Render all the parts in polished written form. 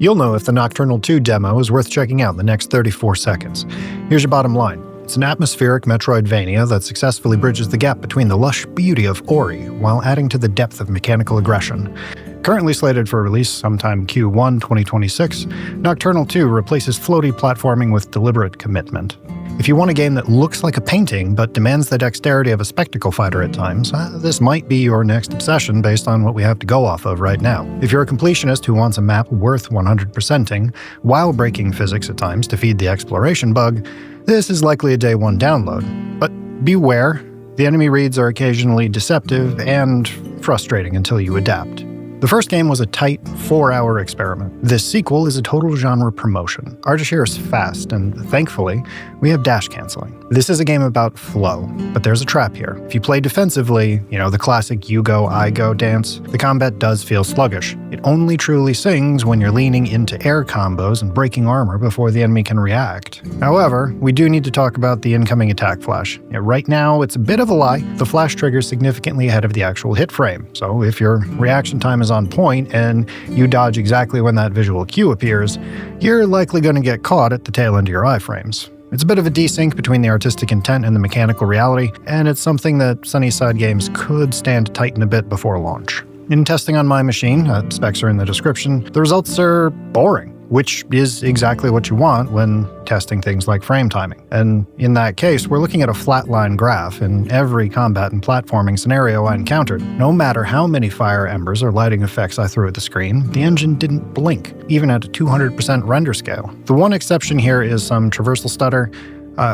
You'll know if the Nocturnal 2 demo is worth checking out in the next 34 seconds. Here's your bottom line. It's an atmospheric Metroidvania that successfully bridges the gap between the lush beauty of Ori while adding to the depth of mechanical aggression. Currently slated for release sometime Q1 2026, Nocturnal 2 replaces floaty platforming with deliberate commitment. If you want a game that looks like a painting but demands the dexterity of a spectacle fighter at times, this might be your next obsession based on what we have to go off of right now. If you're a completionist who wants a map worth 100%ing, while breaking physics at times to feed the exploration bug, this is likely a day one download. But beware, the enemy reads are occasionally deceptive and frustrating until you adapt. The first game was a tight 4-hour experiment. This sequel is a total genre promotion. Artisan is fast, and thankfully, we have dash canceling. This is a game about flow, but there's a trap here. If you play defensively, the classic you go, I go dance, the combat does feel sluggish. It only truly sings when you're leaning into air combos and breaking armor before the enemy can react. However, we do need to talk about the incoming attack flash. Right now, it's a bit of a lie. The flash triggers significantly ahead of the actual hit frame, so if your reaction time is on point and you dodge exactly when that visual cue appears, you're likely going to get caught at the tail end of your iframes. It's a bit of a desync between the artistic intent and the mechanical reality, and it's something that Sunnyside Games could stand to tighten a bit before launch. In testing on my machine, specs are in the description, the results are boring, which is exactly what you want when testing things like frame timing. And in that case, we're looking at a flatline graph in every combat and platforming scenario I encountered. No matter how many fire embers or lighting effects I threw at the screen, the engine didn't blink, even at a 200% render scale. The one exception here is some traversal stutter,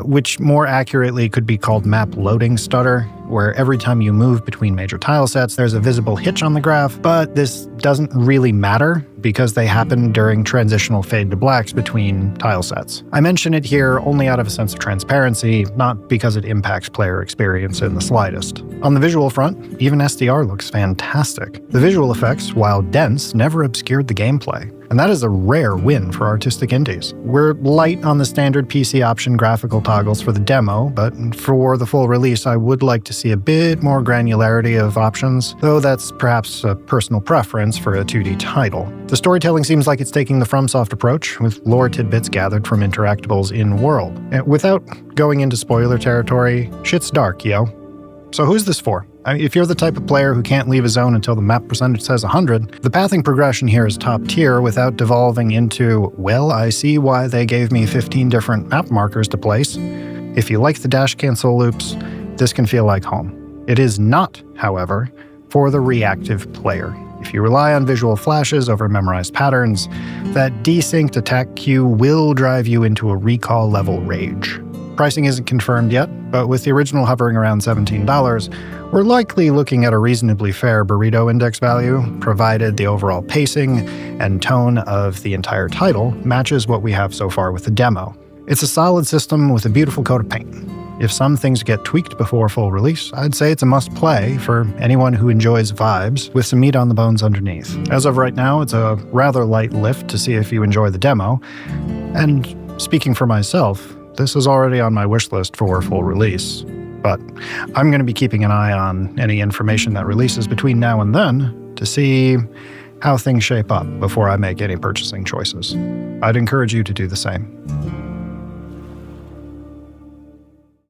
which more accurately could be called map loading stutter, where every time you move between major tile sets, there's a visible hitch on the graph, but this doesn't really matter because they happen during transitional fade to blacks between tile sets. I mention it here only out of a sense of transparency, not because it impacts player experience in the slightest. On the visual front, even SDR looks fantastic. The visual effects, while dense, never obscured the gameplay. And that is a rare win for artistic indies. We're light on the standard PC option graphical toggles for the demo, but for the full release I would like to see a bit more granularity of options, though that's perhaps a personal preference for a 2D title. The storytelling seems like it's taking the FromSoft approach, with lore tidbits gathered from Interactable's in-world. Without going into spoiler territory, shit's dark, yo. So who's this for? If you're the type of player who can't leave a zone until the map percentage says 100, the pathing progression here is top tier without devolving into, well, I see why they gave me 15 different map markers to place. If you like the dash cancel loops, this can feel like home. It is not, however, for the reactive player. If you rely on visual flashes over memorized patterns, that desynced attack queue will drive you into a recall level rage. Pricing isn't confirmed yet, but with the original hovering around $17, we're likely looking at a reasonably fair burrito index value, provided the overall pacing and tone of the entire title matches what we have so far with the demo. It's a solid system with a beautiful coat of paint. If some things get tweaked before full release, I'd say it's a must-play for anyone who enjoys vibes with some meat on the bones underneath. As of right now, it's a rather light lift to see if you enjoy the demo, and speaking for myself, this is already on my wish list for full release. But I'm going to be keeping an eye on any information that releases between now and then to see how things shape up before I make any purchasing choices. I'd encourage you to do the same.